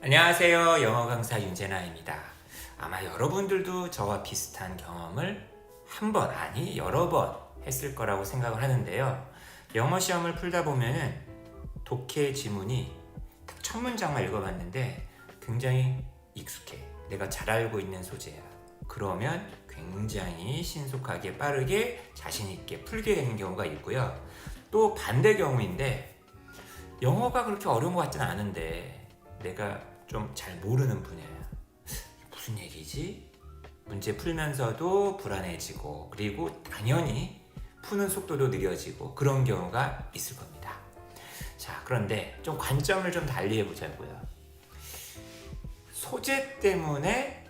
안녕하세요. 영어 강사 윤재나입니다. 아마 여러분들도 저와 비슷한 경험을 한 번, 아니 여러 번 했을 거라고 생각을 하는데요. 영어 시험을 풀다 보면은 독해 지문이 딱 첫 문장만 읽어봤는데 굉장히 익숙해. 내가 잘 알고 있는 소재야. 그러면 굉장히 신속하게 빠르게 자신 있게 풀게 되는 경우가 있고요. 또 반대 경우인데 영어가 그렇게 어려운 것 같지는 않은데 내가 좀 잘 모르는 분야야. 무슨 얘기지? 문제 풀면서도 불안해지고 그리고 당연히 푸는 속도도 느려지고 그런 경우가 있을 겁니다. 자, 그런데 좀 관점을 좀 달리 해보자고요. 소재 때문에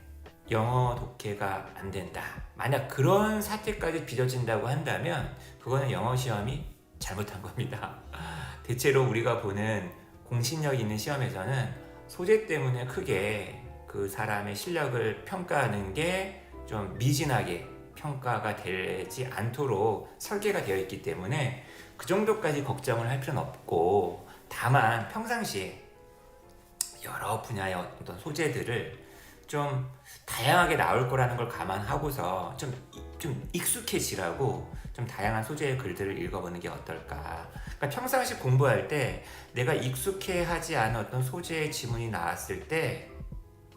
영어 독해가 안 된다. 만약 그런 사태까지 빚어진다고 한다면 그거는 영어 시험이 잘못한 겁니다. 대체로 우리가 보는 공신력 있는 시험에서는 소재 때문에 크게 그 사람의 실력을 평가하는 게 좀 미진하게 평가가 되지 않도록 설계가 되어 있기 때문에 그 정도까지 걱정을 할 필요는 없고, 다만 평상시에 여러 분야의 어떤 소재들을 좀 다양하게 나올 거라는 걸 감안하고서 좀 익숙해지라고 좀 다양한 소재의 글들을 읽어보는 게 어떨까. 그러니까 평상시 공부할 때 내가 익숙해하지 않은 어떤 소재의 지문이 나왔을 때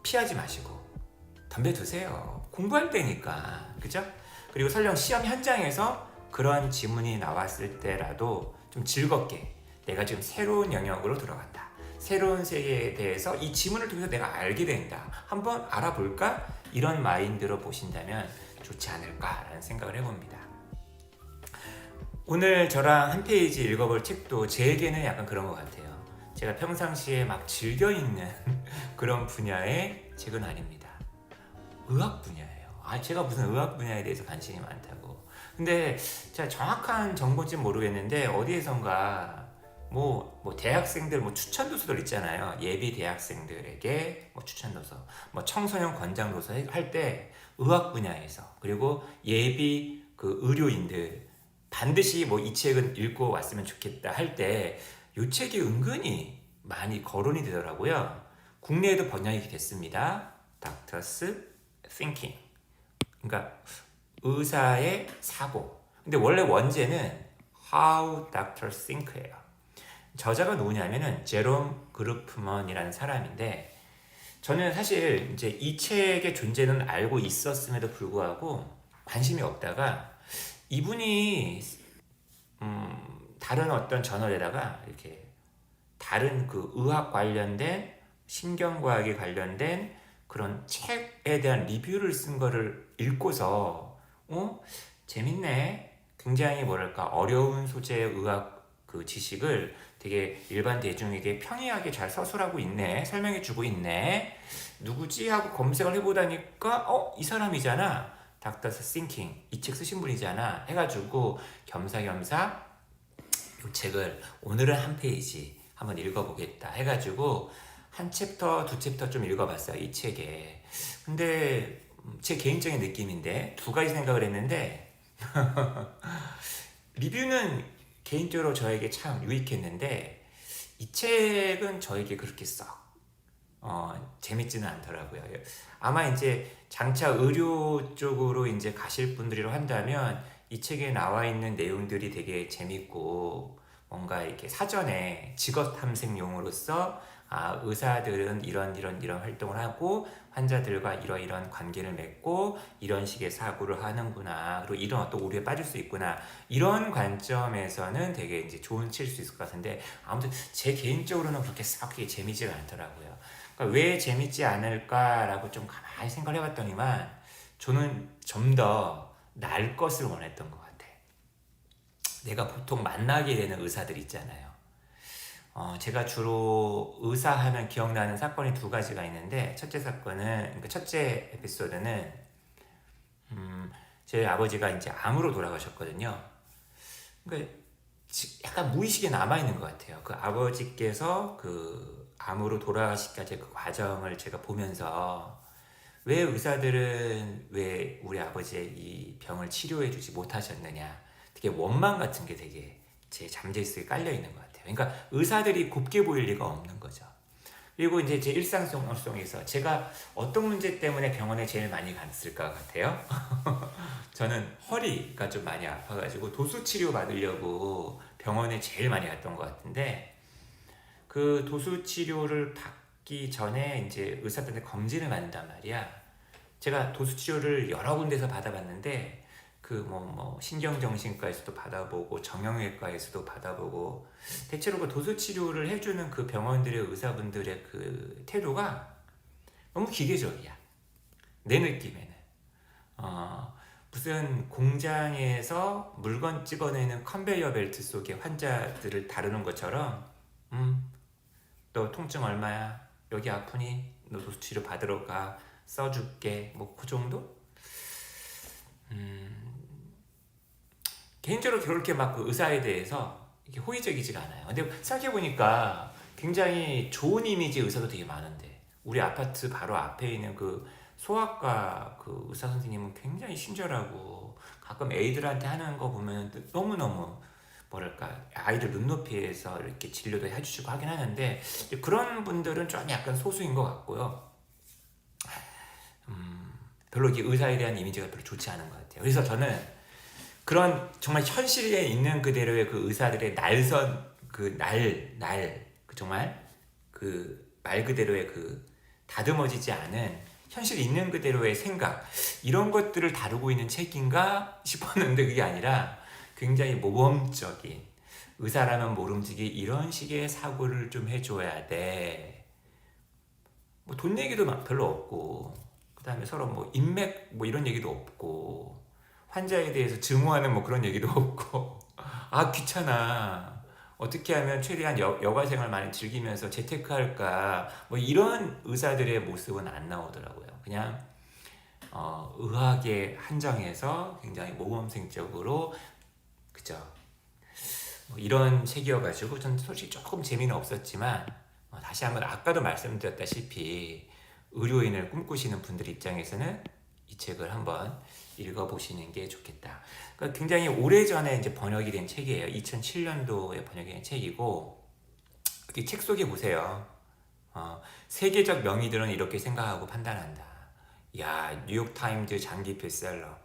피하지 마시고 덤벼두세요. 공부할 때니까, 그죠? 그리고 설령 시험 현장에서 그런 지문이 나왔을 때라도 좀 즐겁게 내가 지금 새로운 영역으로 들어간다. 새로운 세계에 대해서 이 지문을 통해서 내가 알게 된다. 한번 알아볼까? 이런 마인드로 보신다면 좋지 않을까라는 생각을 해봅니다. 오늘 저랑 한 페이지 읽어볼 책도 제게는 약간 그런 것 같아요. 제가 평상시에 막 즐겨 읽는 그런 분야의 책은 아닙니다. 의학 분야예요. 제가 무슨 의학 분야에 대해서 관심이 많다고. 근데 제가 정확한 정보인지는 모르겠는데 어디에선가 대학생들 추천 도서들 있잖아요. 예비 대학생들에게 추천 도서, 청소년 권장 도서 할 때 의학 분야에서, 그리고 예비 그 의료인들 반드시 이 책은 읽고 왔으면 좋겠다 할 때 이 책이 은근히 많이 거론이 되더라고요. 국내에도 번역이 됐습니다. Doctors Thinking. 그러니까 의사의 사고. 근데 원래 원제는 How Doctors Think예요. 저자가 누구냐면은 제롬 그루프먼이라는 사람인데, 저는 사실 이제 이 책의 존재는 알고 있었음에도 불구하고 관심이 없다가 이분이 다른 어떤 저널에다가 이렇게 다른 그 의학 관련된 신경과학에 관련된 그런 책에 대한 리뷰를 쓴 거를 읽고서 재밌네. 굉장히 어려운 소재의 의학 그 지식을 되게 일반 대중에게 평이하게 잘 서술하고 있네. 설명해주고 있네. 누구지? 하고 검색을 해보다니까 이 사람이잖아. 닥터스 싱킹 이 책 쓰신 분이잖아 해가지고 겸사겸사 이 책을 오늘은 한 페이지 한번 읽어보겠다 해가지고 한 챕터 두 챕터 좀 읽어봤어요, 이 책에. 근데 제 개인적인 느낌인데 두 가지 생각을 했는데 리뷰는 개인적으로 저에게 참 유익했는데 이 책은 저에게 그렇게 썩 재밌지는 않더라고요. 아마 이제 장차 의료 쪽으로 이제 가실 분들이라고 한다면 이 책에 나와 있는 내용들이 되게 재밌고 뭔가 이렇게 사전에 직업 탐색용으로서 의사들은 이런 활동을 하고 환자들과 이런 관계를 맺고 이런 식의 사고를 하는구나, 그리고 이런 어떤 오류에 빠질 수 있구나, 이런 관점에서는 되게 이제 좋은 칠 수 있을 것 같은데 아무튼 제 개인적으로는 그렇게 썩 재미지가 않더라고요. 그러니까 왜 재밌지 않을까라고 좀 가만히 생각을 해봤더니만 저는 좀 더 나을 것을 원했던 것 같아. 내가 보통 만나게 되는 의사들 있잖아요. 제가 주로 의사하면 기억나는 사건이 두 가지가 있는데, 첫째 사건은, 그러니까 첫째 에피소드는 제 아버지가 이제 암으로 돌아가셨거든요. 그러니까 약간 무의식에 남아있는 것 같아요. 그 아버지께서 그 암으로 돌아가시기까지 그 과정을 제가 보면서 왜 의사들은 왜 우리 아버지의 이 병을 치료해주지 못하셨느냐, 되게 원망 같은 게 되게 제 잠재의식에 깔려있는 것 같아요. 그러니까 의사들이 곱게 보일 리가 없는 거죠. 그리고 이제 제 일상생활에서 제가 어떤 문제 때문에 병원에 제일 많이 갔을까 같아요? 저는 허리가 좀 많이 아파가지고 도수 치료 받으려고 병원에 제일 많이 갔던 것 같은데, 그 도수 치료를 받기 전에 이제 의사들한테 검진을 받는단 말이야. 제가 도수 치료를 여러 군데서 받아봤는데, 그 뭐 신경정신과에서도 받아보고 정형외과에서도 받아보고, 대체로 그 도수 치료를 해주는 그 병원들의 의사분들의 그 태도가 너무 기계적이야. 내 느낌에는 무슨 공장에서 물건 집어내는 컨베이어 벨트 속에 환자들을 다루는 것처럼, 너 통증 얼마야? 여기 아프니? 너 도수 치료 받으러 가. 써줄게. 뭐 그 정도? 개인적으로 그렇게 막 그 의사에 대해서 이렇게 호의적이지가 않아요. 근데 생각해보니까 굉장히 좋은 이미지 의사도 되게 많은데, 우리 아파트 바로 앞에 있는 그 소아과 그 의사 선생님은 굉장히 친절하고, 가끔 애들한테 하는 거 보면 너무너무 뭐랄까, 아이들 눈높이에서 이렇게 진료도 해주시고 하긴 하는데, 그런 분들은 좀 약간 소수인 것 같고요. 별로 이게 의사에 대한 이미지가 별로 좋지 않은 것 같아요. 그래서 저는 그런 정말 현실에 있는 그대로의 그 의사들의 날선 그 그 정말 그 말 그대로의 그 다듬어지지 않은 현실 있는 그대로의 생각, 이런 것들을 다루고 있는 책인가 싶었는데, 그게 아니라 굉장히 모범적인, 의사라면 모름지기 이런 식의 사고를 좀 해줘야 돼. 뭐 돈 얘기도 별로 없고, 그 다음에 서로 뭐 인맥 뭐 이런 얘기도 없고, 환자에 대해서 증오하는 뭐 그런 얘기도 없고, 아 귀찮아, 어떻게 하면 최대한 여가 생활 많이 즐기면서 재테크할까, 뭐 이런 의사들의 모습은 안 나오더라고요. 그냥 의학의 한정에서 굉장히 모범생적으로, 그죠? 뭐 이런 책이어가지고 전 솔직히 조금 재미는 없었지만, 다시 한번 아까도 말씀드렸다시피 의료인을 꿈꾸시는 분들 입장에서는 이 책을 한번 읽어보시는 게 좋겠다. 그러니까 굉장히 오래전에 이제 번역이 된 책이에요. 2007년도에 번역이 된 책이고, 이 책 속에 보세요. 세계적 명의들은 이렇게 생각하고 판단한다. 야, 뉴욕타임즈 장기 베스트셀러.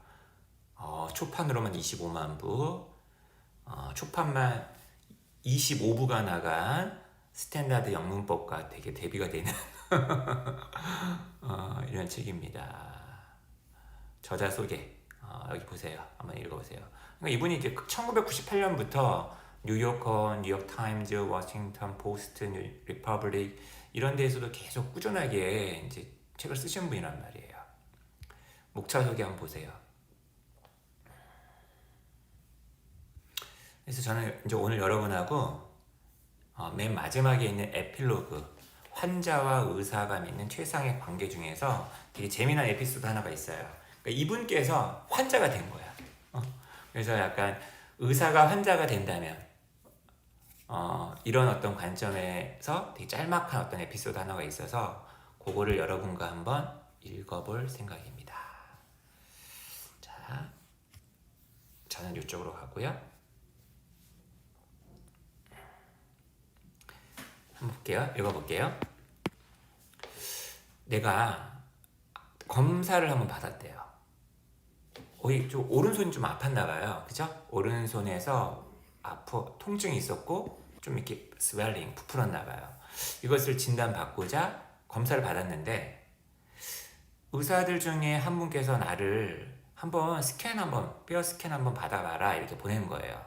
초판으로만 25만 부, 초판만 25부가 나간 스탠다드 영문법과 되게 대비가 되는 이런 책입니다. 저자 소개, 여기 보세요. 한번 읽어보세요. 그러니까 이분이 이제 1998년부터 뉴요커, 뉴욕타임즈, 워싱턴 포스트, 리퍼블릭 이런 데에서도 계속 꾸준하게 이제 책을 쓰신 분이란 말이에요. 목차 소개 한번 보세요. 그래서 저는 이제 오늘 여러분하고 맨 마지막에 있는 에필로그, 환자와 의사가 맺는 최상의 관계 중에서 되게 재미난 에피소드 하나가 있어요. 그러니까 이분께서 환자가 된 거야. 그래서 약간 의사가 환자가 된다면 이런 어떤 관점에서 되게 짤막한 어떤 에피소드 하나가 있어서 그거를 여러분과 한번 읽어볼 생각입니다. 자, 저는 이쪽으로 가고요. 한번 볼게요. 읽어볼게요. 내가 검사를 한번 받았대요. 좀 오른손이 좀 아팠나 봐요. 그죠? 오른손에서 통증이 있었고 좀 이렇게 스웰링, 부풀었나 봐요. 이것을 진단받고자 검사를 받았는데, 의사들 중에 한 분께서 나를 한번 뼈 스캔 한번 받아봐라 이렇게 보낸 거예요.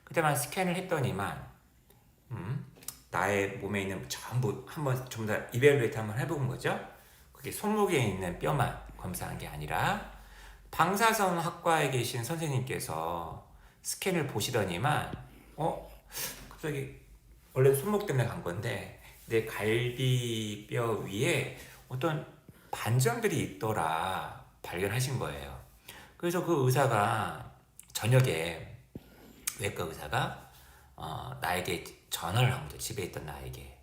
그때만 스캔을 했더니만 나의 몸에 있는 전부 다 이벨루에이트 한번 해본 거죠. 그게 손목에 있는 뼈만 검사한 게 아니라 방사선 학과에 계신 선생님께서 스캔을 보시더니만 갑자기, 원래 손목 때문에 간 건데 내 갈비뼈 위에 어떤 반점들이 있더라 발견하신 거예요. 그래서 그 의사가 저녁에, 외과 의사가 나에게 전화를 한 거죠. 집에 있던 나에게.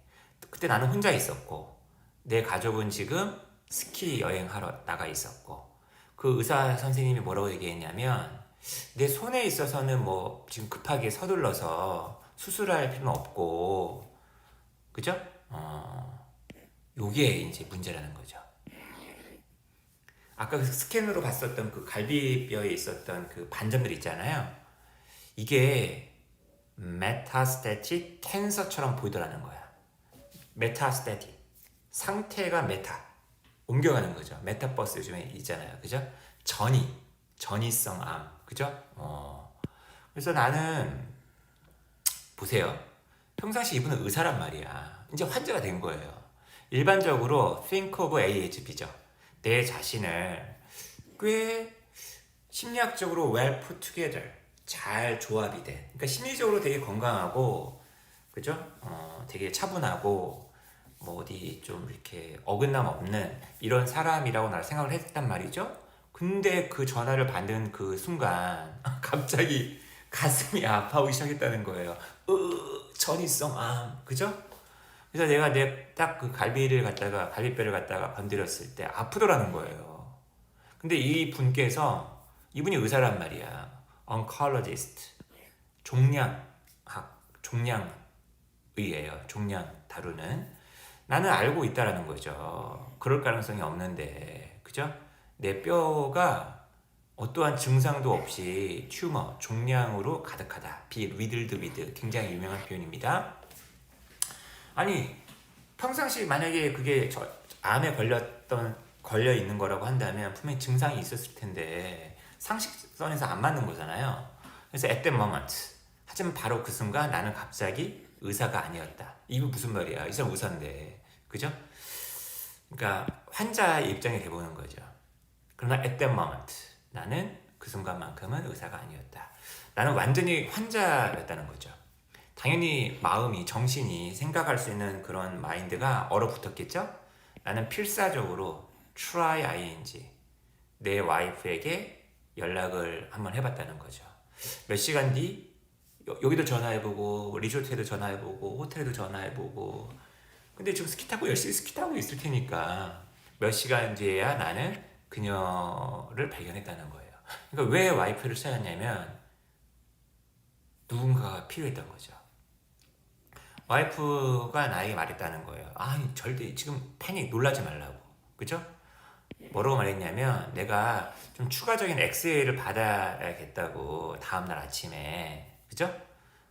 그때 나는 혼자 있었고 내 가족은 지금 스키 여행하러 나가 있었고, 그 의사 선생님이 뭐라고 얘기했냐면, 내 손에 있어서는 뭐 지금 급하게 서둘러서 수술할 필요는 없고, 그죠? 요게 이제 문제라는 거죠. 아까 그 스캔으로 봤었던 그 갈비뼈에 있었던 그 반점들 있잖아요. 이게 메타스태틱 캔서처럼 보이더라는 거야. 메타스태틱. 상태가 메타. 옮겨가는 거죠. 메타버스 요즘에 있잖아요. 그죠? 전이성 암. 그죠? 그래서 나는 보세요. 평상시 이분은 의사란 말이야. 이제 환자가 된 거예요. 일반적으로 think of AHP죠. 내 자신을 꽤 심리학적으로 well put together, 잘 조합이 돼. 그러니까 심리적으로 되게 건강하고, 그죠? 되게 차분하고, 뭐 어디 좀 이렇게 어긋남 없는 이런 사람이라고 나를 생각을 했단 말이죠. 근데 그 전화를 받는 그 순간 갑자기 가슴이 아파오기 시작했다는 거예요. 전이성 암, 그죠? 그래서 내가 내 딱 그 갈비뼈를 갖다가 건드렸을 때 아프더라는 거예요. 근데 이 분께서 이분이 의사란 말이야. oncologist, 종양의예요. 종양 다루는. 나는 알고 있다라는 거죠. 그럴 가능성이 없는데, 그죠? 내 뼈가 어떠한 증상도 없이 튜머, 종양으로 가득하다. be riddled with. 굉장히 유명한 표현입니다. 아니, 평상시 만약에 그게 암에 걸려 있는 거라고 한다면 분명히 증상이 있었을 텐데 상식선에서 안 맞는 거잖아요. 그래서 at that moment. 하지만 바로 그 순간 나는 갑자기 의사가 아니었다. 이게 무슨 말이야? 이 사람 의사인데, 그죠? 그러니까 환자의 입장이 돼보는 거죠. 그러나 at that moment 나는 그 순간만큼은 의사가 아니었다. 나는 완전히 환자였다는 거죠. 당연히 마음이, 정신이 생각할 수 있는 그런 마인드가 얼어붙었겠죠? 나는 필사적으로 try ing 내 와이프에게 연락을 한번 해봤다는 거죠. 몇 시간 뒤 여기도 전화해보고 리조트에도 전화해보고 호텔에도 전화해보고 근데 지금 열심히 스키 타고 있을 테니까 몇 시간 뒤에야 나는 그녀를 발견했다는 거예요. 그러니까 왜 와이프를 찾았냐면 누군가가 필요했던 거죠. 와이프가 나에게 말했다는 거예요. 절대 지금 패닉 놀라지 말라고. 그죠? 뭐라고 말했냐면 내가 좀 추가적인 엑스레이를 받아야겠다고 다음날 아침에. 그죠?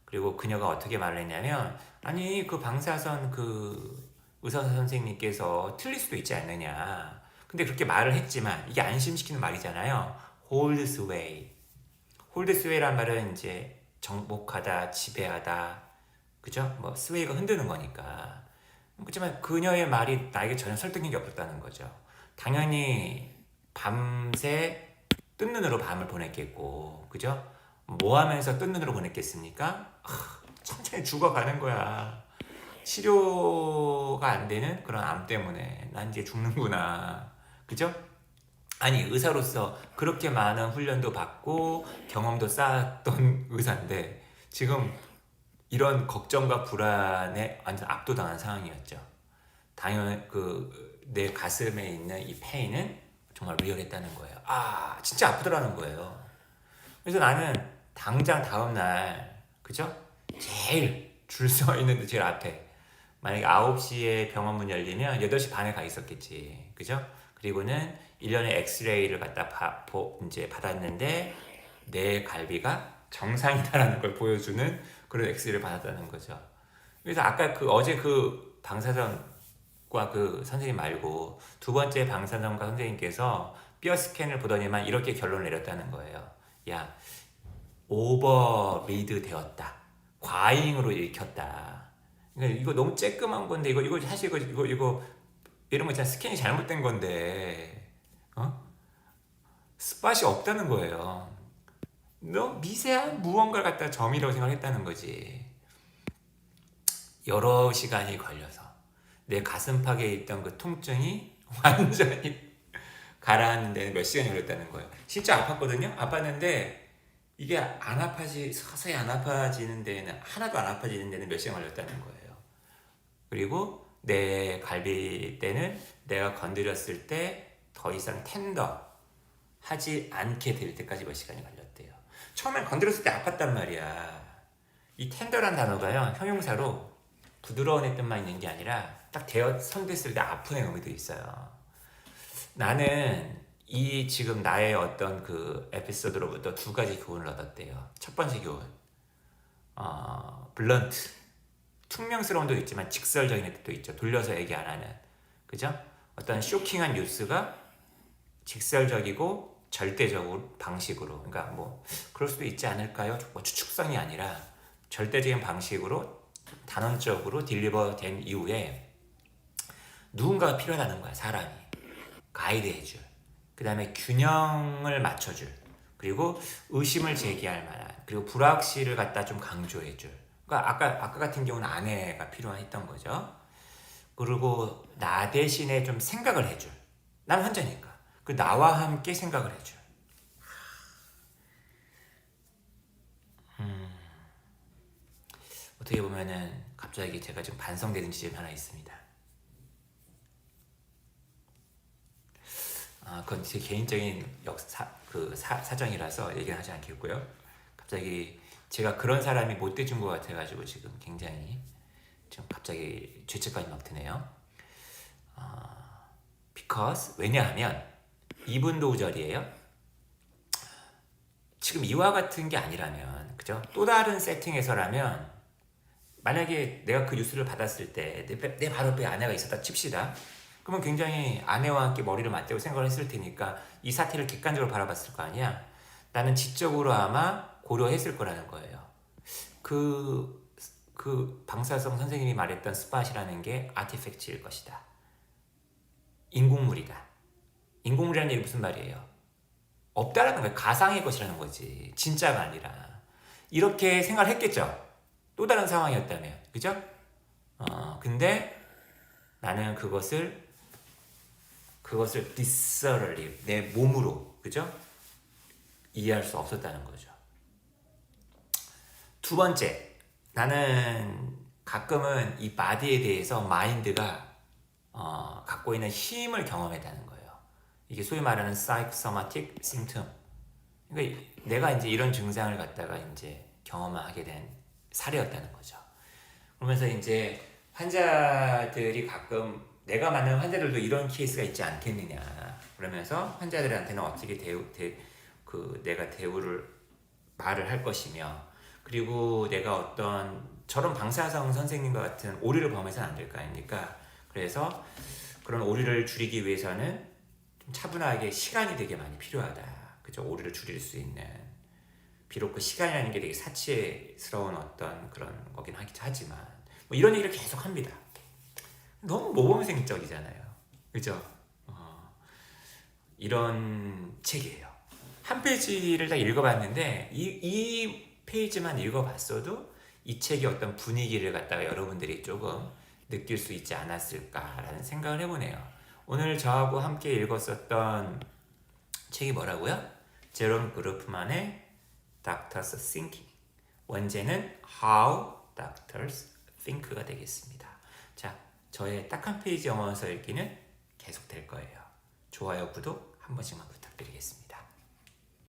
그리고 그녀가 어떻게 말을 했냐면 아니 그 방사선 그 의사 선생님께서 틀릴 수도 있지 않느냐. 근데 그렇게 말을 했지만 이게 안심시키는 말이잖아요. hold sway. hold sway란 말은 이제 정복하다, 지배하다. 그죠? 뭐 스웨이가 흔드는 거니까. 그렇지만 그녀의 말이 나에게 전혀 설득력이 없었다는 거죠. 당연히 밤새 뜬 눈으로 밤을 보냈겠고, 그죠? 뭐 하면서 뜬 눈으로 보냈겠습니까? 천천히 죽어가는 거야. 치료가 안 되는 그런 암 때문에 난 이제 죽는구나. 그죠? 아니 의사로서 그렇게 많은 훈련도 받고 경험도 쌓았던 의사인데 지금 이런 걱정과 불안에 완전 압도당한 상황이었죠. 당연 내 가슴에 있는 이 페인은 정말 리얼했다는 거예요. 진짜 아프더라는 거예요. 그래서 나는 당장 다음날 그죠? 제일 줄 서 있는데 제일 앞에 만약에 9시에 병원 문 열리면 8시 반에 가 있었겠지. 그죠? 그리고는 1년에 엑스레이를 이제 받았는데 내 갈비가 정상이다라는 걸 보여주는 그런 엑스레이를 받았다는 거죠. 그래서 아까 어제 그 방사선과 그 선생님 말고 두 번째 방사선과 선생님께서 뼈 스캔을 보더니만 이렇게 결론을 내렸다는 거예요. 야, 오버 리드 되었다. 과잉으로 읽혔다. 그러니까 이거 너무 쬐끔한 건데 이거 사실 이거 이런 거 있잖아. 스캔이 잘못된 건데 스팟이 없다는 거예요. 너무 미세한 무언가를 갖다 점이라고 생각했다는 거지. 여러 시간이 걸려서 내 가슴팍에 있던 그 통증이 완전히 가라앉는 데는 몇 시간이 걸렸다는 거예요. 진짜 아팠거든요. 아팠는데 이게 서서히 안 아파지는 데는 하나도 안 아파지는 데는 몇 시간 걸렸다는 거예요. 그리고 내 갈비 때는 내가 건드렸을 때 더 이상 텐더 하지 않게 될 때까지 몇 시간이 걸렸대요. 처음엔 건드렸을 때 아팠단 말이야. 이 텐더란 단어가요 형용사로 부드러운 의 뜻만 있는 게 아니라 딱 대어 선됐을 때 아픈 의미도 있어요. 나는 이 지금 나의 어떤 그 에피소드로부터 두 가지 교훈을 얻었대요. 첫 번째 교훈, 블런트, 퉁명스러운 도 있지만 직설적인 것도 있죠. 돌려서 얘기 안 하는, 그죠? 어떤 쇼킹한 뉴스가 직설적이고 절대적으로 방식으로, 그러니까 뭐 그럴 수도 있지 않을까요? 뭐 추측성이 아니라 절대적인 방식으로 단언적으로 딜리버된 이후에 누군가가 필요하다는 거야. 사람이 가이드해줄, 그 다음에 균형을 맞춰줄, 그리고 의심을 제기할 만한, 그리고 불확실을 갖다 좀 강조해줄. 그러니까 아까 같은 경우는 아내가 필요했던 거죠. 그리고 나 대신에 좀 생각을 해줄. 난 혼자니까. 그 나와 함께 생각을 해줄. 어떻게 보면은 갑자기 제가 지금 반성되는 지점이 하나 있습니다. 그건 제 개인적인 사정이라서 얘기는 하지 않겠고요. 갑자기 제가 그런 사람이 못 돼준 것 같아가지고 지금 굉장히 지금 갑자기 죄책감이 막 드네요. Because 왜냐하면 이분도우절이에요. 지금 이와 같은 게 아니라면, 그죠? 또 다른 세팅에서라면, 만약에 내가 그 뉴스를 받았을 때 내 바로 옆에 아내가 있었다 칩시다. 그러면 굉장히 아내와 함께 머리를 맞대고 생각을 했을 테니까 이 사태를 객관적으로 바라봤을 거 아니야. 나는 지적으로 아마 고려했을 거라는 거예요. 그 방사성 선생님이 말했던 스팟이라는 게 아티팩트일 것이다. 인공물이다. 인공물이라는 얘기 무슨 말이에요? 없다라는 거예요. 가상의 것이라는 거지. 진짜가 아니라. 이렇게 생각을 했겠죠. 또 다른 상황이었다면. 그죠? 근데 나는 그것을 viscerally, 내 몸으로, 그죠? 이해할 수 없었다는 거죠. 두 번째, 나는 가끔은 이 바디에 대해서 마인드가 갖고 있는 힘을 경험했다는 거예요. 이게 소위 말하는 psychosomatic symptom. 그러니까 내가 이제 이런 증상을 갖다가 이제 경험하게 된 사례였다는 거죠. 그러면서 이제 환자들이 가끔 내가 만나는 환자들도 이런 케이스가 있지 않겠느냐. 그러면서 환자들한테는 어떻게 내가 대우를 말을 할 것이며, 그리고 내가 어떤 저런 방사성 선생님과 같은 오류를 범해서는 안 될 거 아닙니까? 그래서 그런 오류를 줄이기 위해서는 좀 차분하게 시간이 되게 많이 필요하다. 그죠? 오류를 줄일 수 있는. 비록 그 시간이라는 게 되게 사치스러운 어떤 그런 거긴 하지만, 뭐 이런 얘기를 계속 합니다. 너무 모범생적이잖아요. 그죠? 이런 책이에요. 한 페이지를 딱 읽어봤는데 이 페이지만 읽어봤어도 이 책의 어떤 분위기를 갖다가 여러분들이 조금 느낄 수 있지 않았을까라는 생각을 해보네요. 오늘 저하고 함께 읽었었던 책이 뭐라고요? 제롬 그루프만의 Doctors Thinking. 원제는 How Doctors Think가 되겠습니다. 자, 저의 딱 한 페이지 영어서 읽기는 계속 될 거예요. 좋아요, 구독 한 번씩만 부탁드리겠습니다.